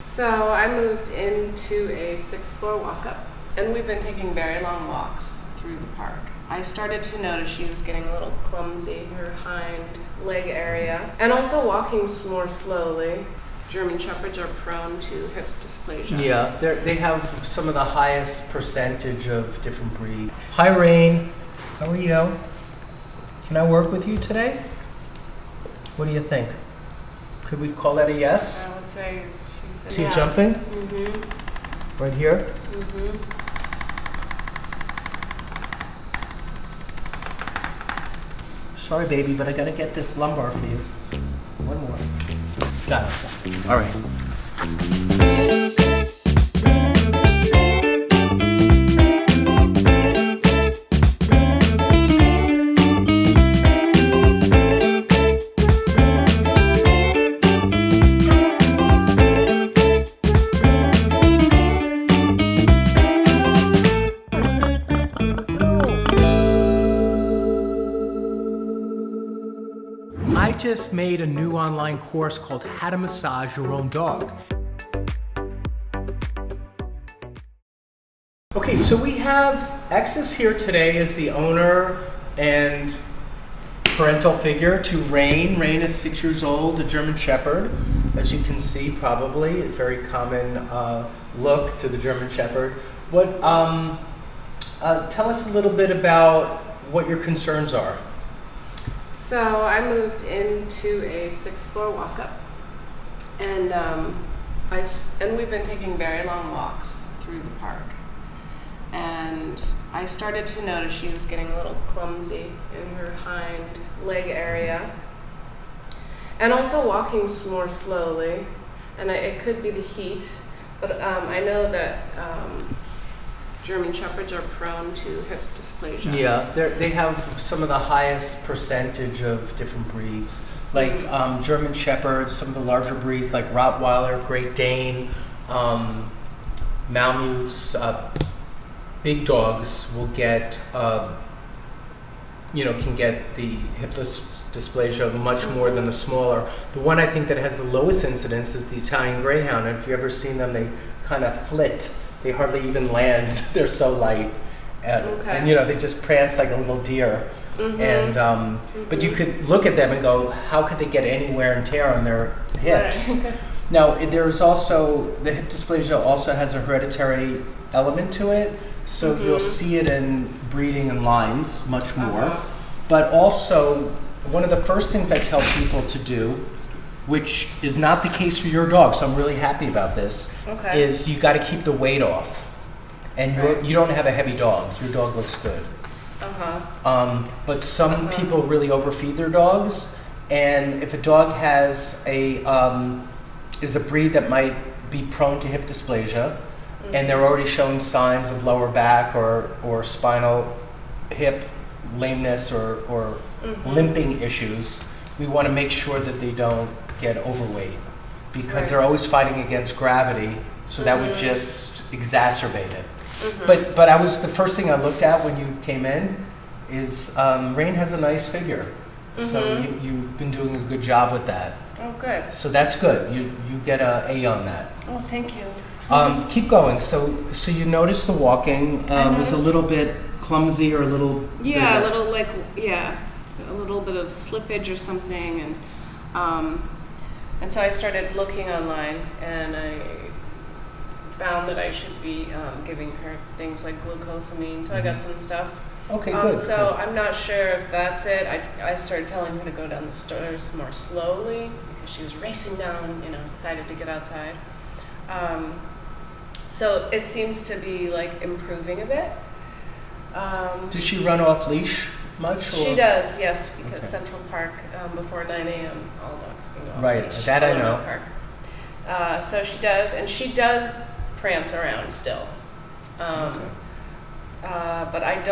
So I moved into a 6th floor walk-up, and we've been taking very long walks through the park. I started to notice she was getting a little clumsy, her hind leg area, and also walking more slowly. German Shepherds are prone to hip dysplasia. Yeah, they have some of the highest percentage of different breeds. Hi, Rain. How are you? Can I work with you today? What do you think? Could we call that a yes? I would say she's See you jumping? Mm-hmm. Right here? Mm-hmm. Sorry, baby, but I gotta get this lumbar for you. One more. Got it. All right. I just made a new online course called How to Massage Your Own Dog. Okay, so we have Exis here today as the owner and parental figure to RAYNE. RAYNE is 6 years old, a German Shepherd. As you can see, probably a very common look to the German Shepherd. Tell us a little bit about what your concerns are. So I moved into a 6th floor walk-up, and we've been taking very long walks through the park. And I started to notice she was getting a little clumsy in her hind leg area, and also walking more slowly. And it could be the heat, but I know that German Shepherds are prone to hip dysplasia. Yeah, they have some of the highest percentage of different breeds. Like German Shepherds, some of the larger breeds like Rottweiler, Great Dane, Malamutes, big dogs will get, can get the hip dysplasia much more than the smaller. The one I think that has the lowest incidence is the Italian Greyhound. And if you've ever seen them, they kind of flit. They hardly even land. They're so light, and they just prance like a little deer. Mm-hmm. And but you could look at them and go, how could they get any wear and tear on their hips? Right. Now, there's also the hip dysplasia also has a hereditary element to it, so you'll see it in breeding and lines much more. But also, one of the first things I tell people to do, which is not the case for your dog, so I'm really happy about this, is you got to keep the weight off. And you don't have a heavy dog. Your dog looks good. But some people really overfeed their dogs, and if a dog has is a breed that might be prone to hip dysplasia, and they're already showing signs of lower back or spinal hip lameness or limping issues, we want to make sure that they don't get overweight, because they're always fighting against gravity, so that would just exacerbate it. But the first thing I looked at when you came in is RAYNE has a nice figure, so you've been doing a good job with that. Oh, good. So that's good. You get an A on that. Oh, thank you. Keep going. So you noticed the walking was a little bit clumsy or a little a little bit of slippage or something, and so I started looking online, and I found that I should be giving her things like glucosamine, so I got some stuff. Okay, good. So I'm not sure if that's it. I started telling her to go down the stairs more slowly because she was racing down, excited to get outside. So it seems to be like improving a bit. Does she run off leash much? Or? She does, yes, because Central Park, before 9 a.m., all dogs can go off Right, leash. that I know. Park. So she does, and she does prance around still. But I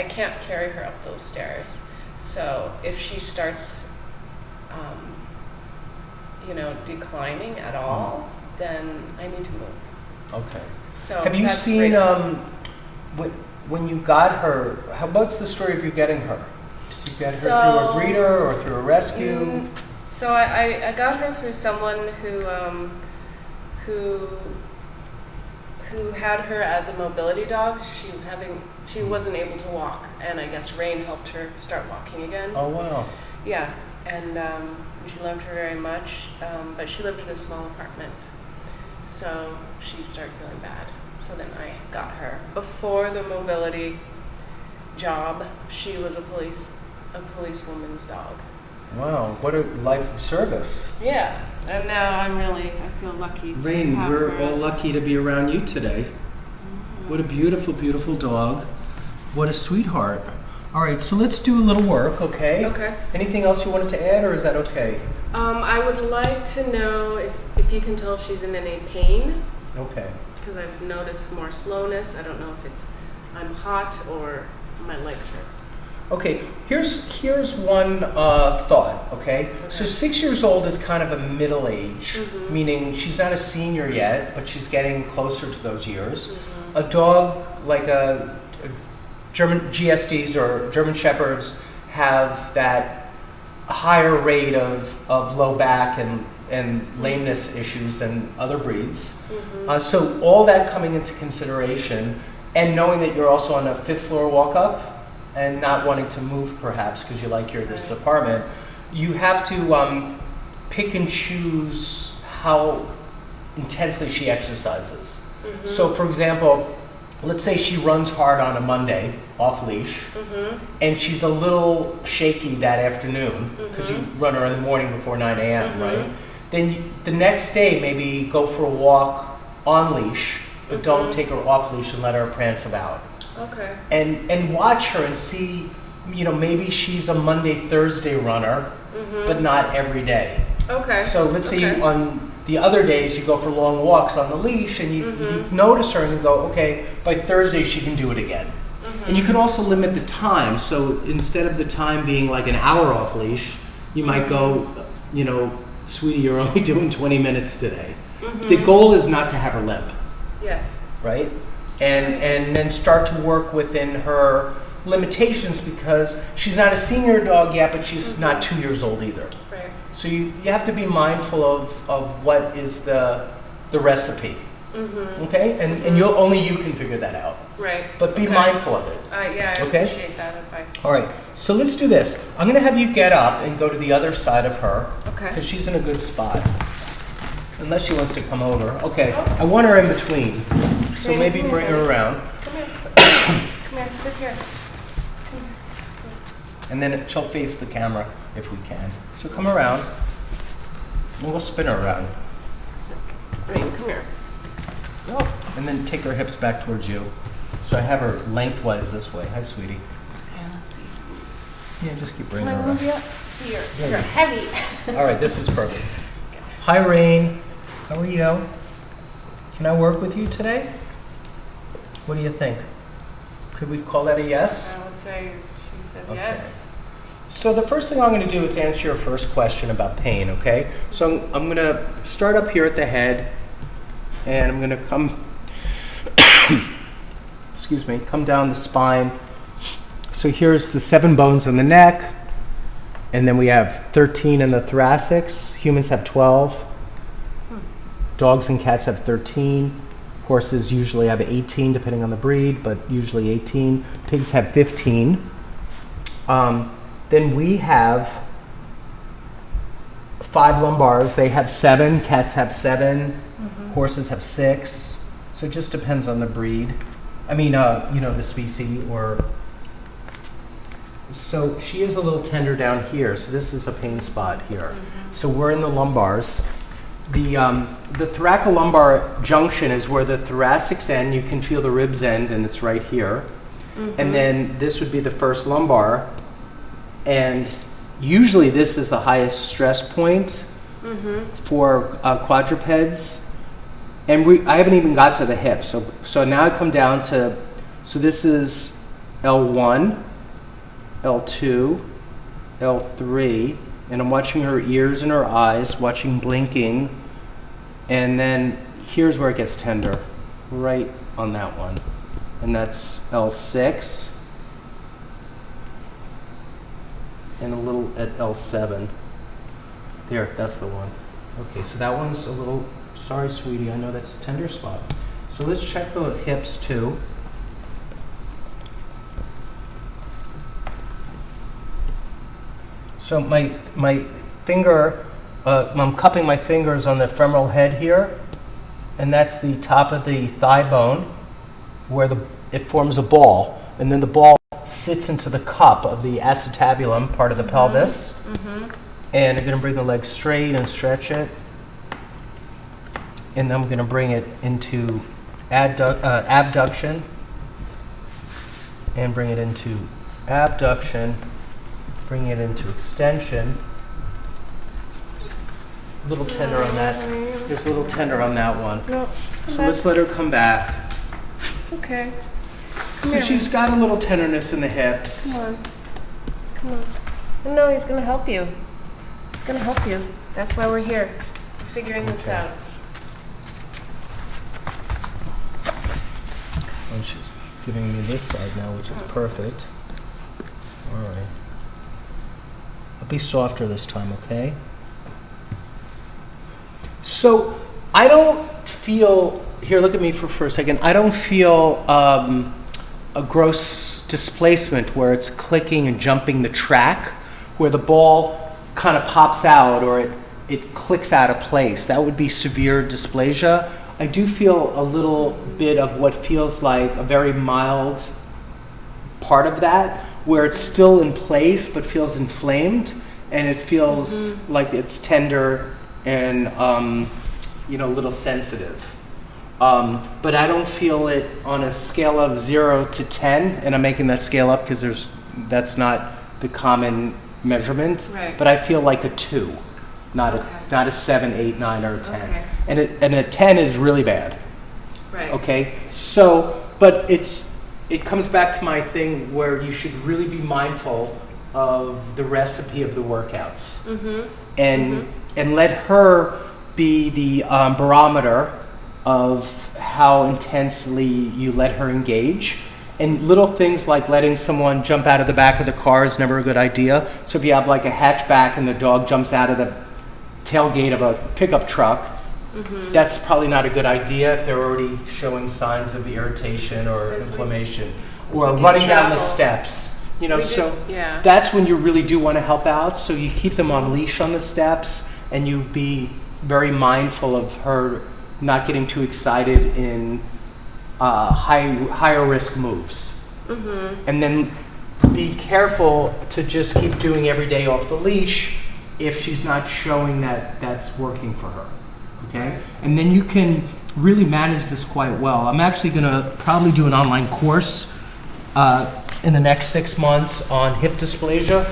can't carry her up those stairs. So if she starts, declining at all, then I need to move. Okay. So have you seen when you got her? What's the story of you getting her? Did you get her through a breeder or through a rescue? So I got her through someone who had her as a mobility dog. She wasn't able to walk, and I guess RAYNE helped her start walking again. Oh, wow. Yeah, and she loved her very much, but she lived in a small apartment, so she started feeling bad. So then I got her. Before the mobility job, she was a policewoman's dog. Wow, what a life of service. Yeah, and now I feel lucky to RAYNE, have we're her all as- lucky to be around you today. What a beautiful, beautiful dog. What a sweetheart. All right, so let's do a little work, okay? Okay. Anything else you wanted to add, or is that okay? I would like to know if you can tell if she's in any pain, Okay. because I've noticed more slowness. I don't know if I'm hot or my legs hurt. Okay, here's one thought, okay? So 6 years old is kind of a middle age, meaning she's not a senior yet, but she's getting closer to those years. A dog like a German GSDs or German Shepherds have that higher rate of low back and lameness issues than other breeds. So all that coming into consideration, and knowing that you're also on a 5th floor walk-up, and not wanting to move perhaps because you like this apartment, you have to pick and choose how intensely she exercises. So for example, let's say she runs hard on a Monday off leash, and she's a little shaky that afternoon because you run her in the morning before 9 a.m., right? Then the next day maybe go for a walk on leash, but don't take her off leash and let her prance about. Okay. And watch her and see, maybe she's a Monday, Thursday runner, but not every day. Okay. So let's say on the other days you go for long walks on the leash and you notice her and you go, okay, by Thursday she can do it again. And you can also limit the time. So instead of the time being like an hour off leash, you might go, sweetie, you're only doing 20 minutes today. The goal is not to have her limp. Yes. Right? And then start to work within her limitations because she's not a senior dog yet, but she's not 2 years old either. Right. So you have to be mindful of what is the recipe. Okay? And only you can figure that out. Right. But be mindful of it. Yeah, I Okay? appreciate that advice. All right. So let's do this. I'm going to have you get up and go to the other side of her. Okay. Because she's in a good spot. Unless she wants to come over. Okay. I want her in between. So Okay, maybe come bring here. her around. Come here. Come here. Sit here. Come here. And then she'll face the camera if we can. So come around. And we'll spin her around. RAYNE, come here. And then take her hips back towards you. So I have her lengthwise this way. Hi, sweetie. Okay, let's see. Yeah, just keep Can bringing I her move around. you up? See, Yeah, you're you- heavy. All right, this is perfect. Hi, RAYNE. How are you? Can I work with you today? What do you think? Could we call that a yes? I would say she said Okay. yes. So the first thing I'm going to do is answer your first question about pain, okay? So I'm going to start up here at the head, and I'm going to come, come down the spine. So here's the 7 bones in the neck, and then we have 13 in the thoracics. Humans have 12. Dogs and cats have 13. Horses usually have 18, depending on the breed, but usually 18. Pigs have 15. Then we have 5 lumbars. They have 7. Cats have 7. Horses have 6. So it just depends on the breed. I mean, the species or. So she is a little tender down here. So this is a pain spot here. So we're in the lumbars. The thoracolumbar junction is where the thoracics end. You can feel the ribs end, and it's right here. And then this would be the first lumbar. And usually this is the highest stress point for quadrupeds. And I haven't even got to the hips. So now I come down to, so this is L1, L2, L3, and I'm watching her ears and her eyes, watching blinking, and then here's where it gets tender, right on that one, and that's L6, and a little at L7. There, that's the one. Okay, so that one's a little Sorry, sweetie, I know that's a tender spot. So let's check the hips too. So my finger, I'm cupping my fingers on the femoral head here, and that's the top of the thigh bone where it forms a ball, and then the ball sits into the cup of the acetabulum, part of the pelvis. And I'm going to bring the leg straight and stretch it. And then I'm going to bring it into abduction and bring it into abduction, bring it into extension. A little tender on that. There's a little tender on that one. No. So let's let her come back. It's okay. So she's got a little tenderness in the hips. Come on. Come on. No, he's going to help you. He's going to help you. That's why we're here, figuring this out. And she's giving me this side now, which is perfect. All right. I'll be softer this time, okay? So I don't feel, here, look at me for a second. I don't feel a gross displacement where it's clicking and jumping the track, where the ball kind of pops out or it clicks out of place. That would be severe dysplasia. I do feel a little bit of what feels like a very mild part of that, where it's still in place but feels inflamed, and it feels like it's tender and a little sensitive. But I don't feel it on a scale of 0 to 10, and I'm making that scale up because that's not the common measurement. Right. But I feel like a 2, not a 7, 8, 9, or a 10. Okay. And a 10 is really bad. Right. Okay. So, but it comes back to my thing where you should really be mindful of the recipe of the workouts, and let her be the barometer of how intensely you let her engage. And little things like letting someone jump out of the back of the car is never a good idea. So if you have like a hatchback and the dog jumps out of the tailgate of a pickup truck, that's probably not a good idea if they're already showing signs of irritation or inflammation, or running down the steps. That's when you really do want to help out. So you keep them on leash on the steps, and you be very mindful of her not getting too excited in higher risk moves. And then be careful to just keep doing every day off the leash if she's not showing that that's working for her. Okay? And then you can really manage this quite well. I'm actually going to probably do an online course in the next 6 months on hip dysplasia,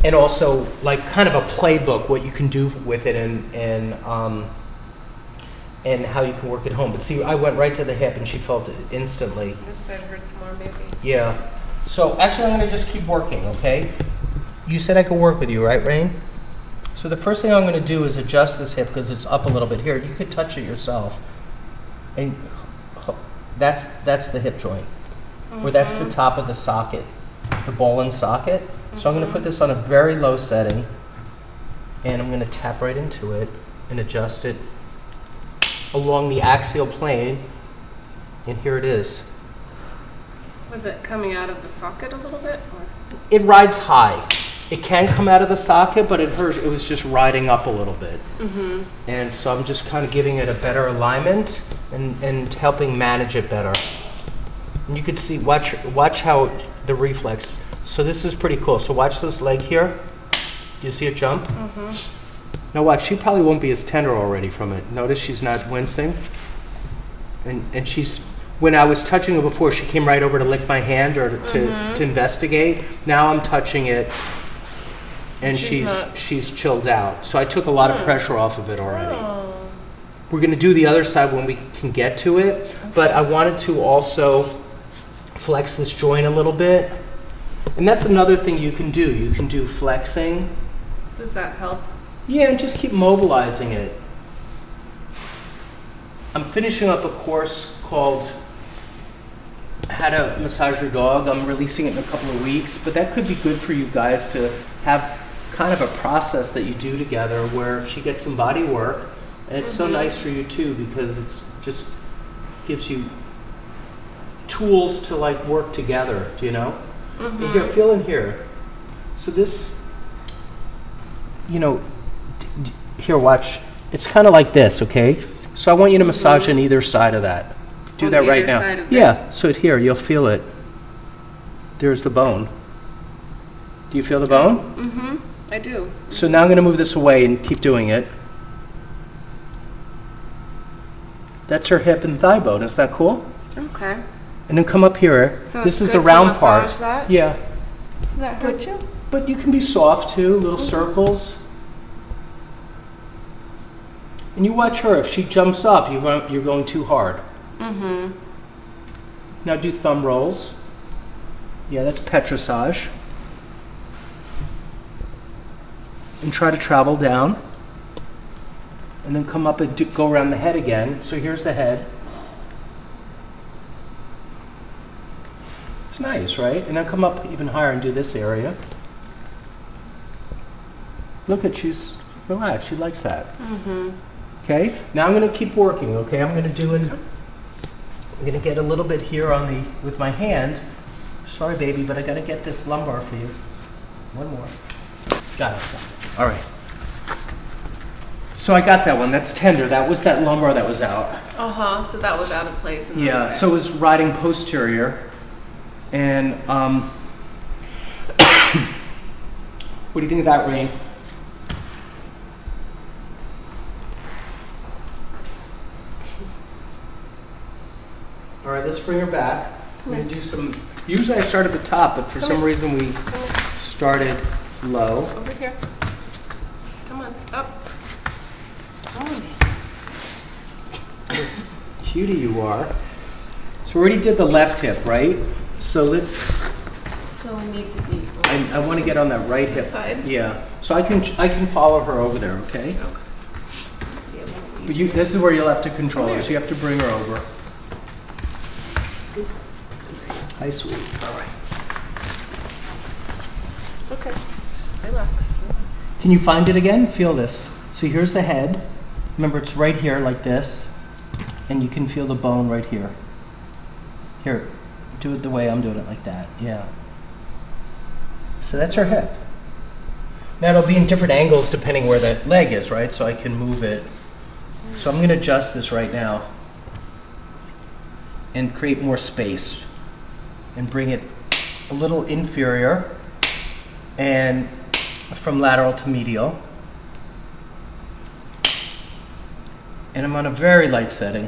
and also like kind of a playbook, what you can do with it, and how you can work at home. But see, I went right to the hip and she felt it instantly. This side hurts more, maybe. Yeah. So actually I'm going to just keep working, okay? You said I could work with you, right, Rain? So the first thing I'm going to do is adjust this hip because it's up a little bit here. You could touch it yourself. And that's the hip joint. Or that's the top of the socket, the ball and socket. So I'm going to put this on a very low setting, and I'm going to tap right into it and adjust it along the axial plane, and here it is. Was it coming out of the socket a little bit? Or? It rides high. It can come out of the socket, but it was just riding up a little bit. And so I'm just kind of giving it a better alignment and helping manage it better. And you can see, watch how the reflex. So this is pretty cool. So watch this leg here. You see it jump? Now watch, she probably won't be as tender already from it. Notice she's not wincing. And she's, when I was touching her before, she came right over to lick my hand or to investigate. Now I'm touching it, and she's chilled out. So I took a lot of pressure off of it already. We're going to do the other side when we can get to it, but I wanted to also flex this joint a little bit. And that's another thing you can do. You can do flexing. Does that help? Yeah, and just keep mobilizing it. I'm finishing up a course called How to Massage Your Dog. I'm releasing it in a couple of weeks, but that could be good for you guys to have kind of a process that you do together where she gets some body work And it's so nice for you too because it's just gives you tools to like work together, do you know? And here, feel in here. So this, you know, here, watch. It's kind of like this, okay? So I want you to massage on either side of that. Do On that right either now. side of Yeah, this? so here, you'll feel it. There's the bone. Do you feel the bone? I do. So now I'm going to move this away and keep doing it. That's her hip and thigh bone. Is that cool? Okay. And then come up here. So This it's is good the to round massage part. that? Yeah. Does that hurt you? But you can be soft too, little circles. And you watch her. If she jumps up, you're going too hard. Now do thumb rolls. Yeah, that's petrissage. And try to travel down. And then come up and go around the head again. So here's the head. It's nice, right? And then come up even higher and do this area. Look at, she's relaxed. She likes that. Okay, now I'm going to keep working, okay? I'm going to get a little bit here on the, with my hand. Sorry, baby, but I got to get this lumbar for you. One more. Got it. All right. So I got that one. That's tender. That was that lumbar that was out. So that was out of place. And Yeah, that's so it was riding posterior. And what do you think of that, Rain? All right, let's bring her back. We're going to do some, usually I start at the top, but for some reason we started low. over here. Come on, up. Come on. Cutie you are. So we already did the left hip, right? So let's, So we need to be. I want to get on that right hip. This side? Yeah. So I can follow her over there, okay? But you, this is where you'll have to control her. So you have to bring her over. Hi, sweet. All right. It's okay. Relax. Can you find it again? Feel this. So here's the head. Remember, it's right here like this. And you can feel the bone right here. Here, do it the way I'm doing it, like that. Yeah. So that's her hip. Now it'll be in different angles depending where the leg is, right? So I can move it. So I'm going to adjust this right now and create more space and bring it a little inferior and from lateral to medial. And I'm on a very light setting.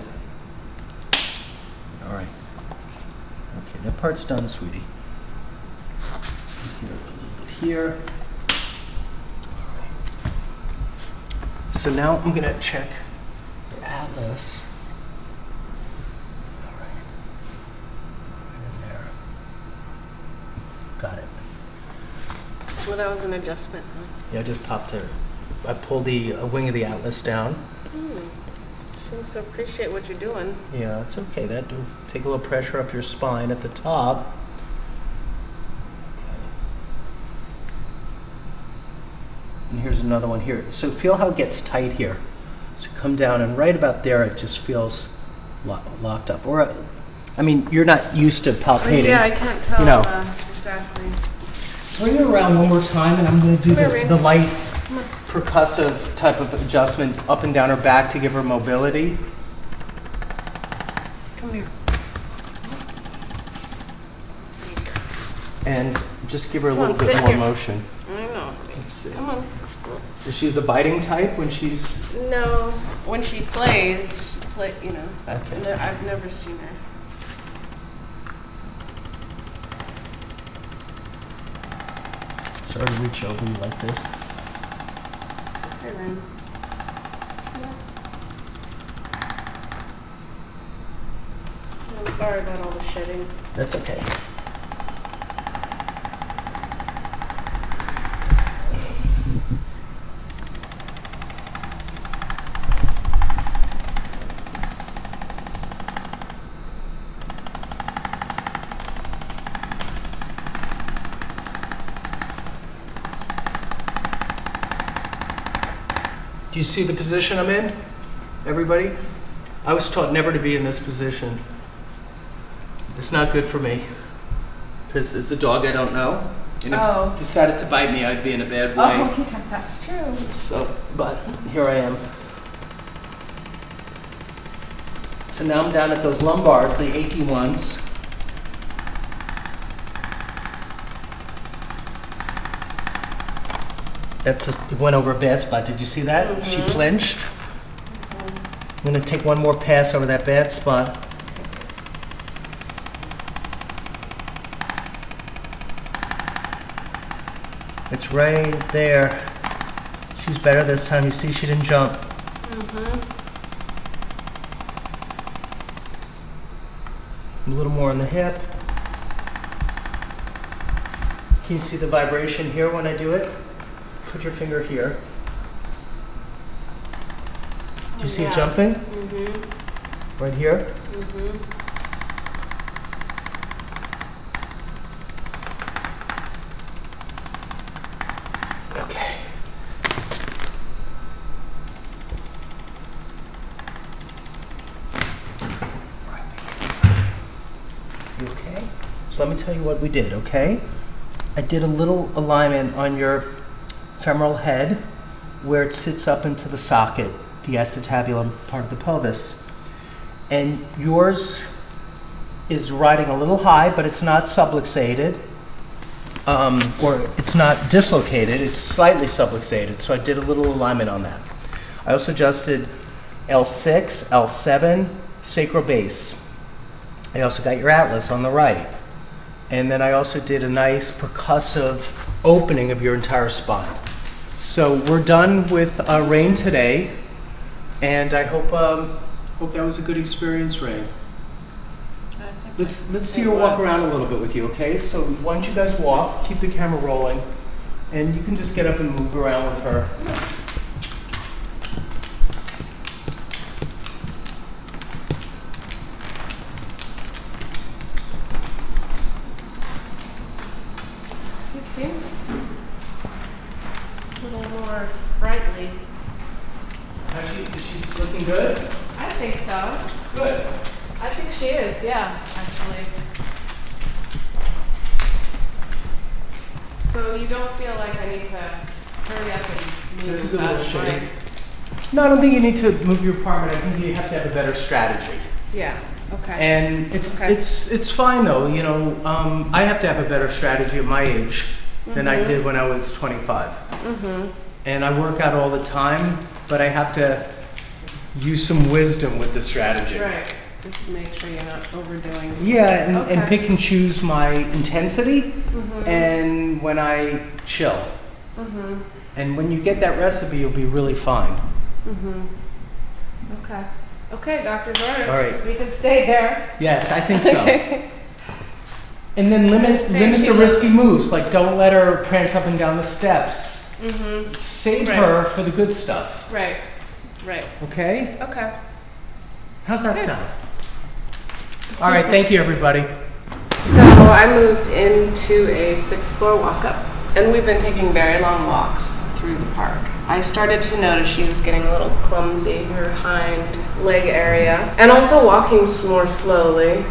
All right. Okay, that part's done, sweetie. Here, a little bit here. All right. So now I'm going to check the atlas. All right. Right in there. Got it. Well, that was an adjustment. Huh? Yeah, I just popped it. I pulled the wing of the atlas down. Seems to appreciate what you're doing. Yeah, it's okay. That will take a little pressure up your spine at the top. Okay. And here's another one here. So feel how it gets tight here. So come down, and right about there, it just feels locked up. Or, I mean, you're not used to palpating. Yeah, I can't tell You know. exactly. Bring it around one more time, and I'm going to do Come here, the Rain. light percussive type of adjustment up and down her back to give her mobility. Come here. See here. And just give her a Come on, little bit sit more here. motion. I know. Let's see. Come on. Is she the biting type when she's... No, when she plays, you know. Okay. No, I've never seen her. Sorry to reach over you like this. Hey, Ryan. I'm sorry about all the shedding. That's okay. Do you see the position I'm in? everybody. I was taught never to be in this position. It's not good for me because it's a dog I don't know. And if it decided to bite me, I'd be in a bad way. Oh, yeah, that's true. So, but here I am. So now I'm down at those lumbars, the achy ones. Went over a bad spot. Did you see that? Mm-hmm. She flinched. I'm going to take one more pass over that bad spot. It's right there. She's better this time. You see, she didn't jump. Mm-hmm. A little more on the hip. Can you see the vibration here when I do it? Put your finger here. Do you see it jumping? Mm-hmm. Right here? Mm-hmm. Okay. You okay? So let me tell you what we did, okay? I did a little alignment on your femoral head where it sits up into the socket, the acetabulum part of the pelvis. And yours is riding a little high, but it's not subluxated, or it's not dislocated, it's slightly subluxated. So I did a little alignment on that. I also adjusted L6, L7, sacral base. I also got your atlas on the right. And then I also did a nice percussive opening of your entire spine. So we're done with RAYNE today, and I hope that was a good experience, RAYNE. Let's see her walk around a little bit with you, okay? So why don't you guys walk, keep the camera rolling, and you can just get up and move around with her. She seems a little more sprightly. Is she looking good? I think so. Good. I think she is, yeah, actually. So you don't feel like I need to hurry up and That's a move good little that shake. way? No, I don't think you need to move your apartment. I think you have to have a better strategy. Yeah, okay. And it's fine though, you know. I have to have a better strategy at my age than I did when I was 25. Mm-hmm. And I work out all the time, but I have to use some wisdom with the strategy. Right. Just to make sure you're not overdoing it. Yeah, and pick and choose my intensity and when I chill. Mm-hmm. And when you get that recipe, you'll be really fine. Mm-hmm. Okay. Okay, doctor's orders. All right. We can stay there. Yes, I think so. And then limit the risky moves. Like, don't let her prance up and down the steps. Mm-hmm. Save her for the good stuff. Right. Right. Okay? Okay. How's that sound? All right, thank you, everybody. So I moved into a 6th floor walk-up, and we've been taking very long walks through the park. I started to notice she was getting a little clumsy in her hind leg area, and also walking more slowly.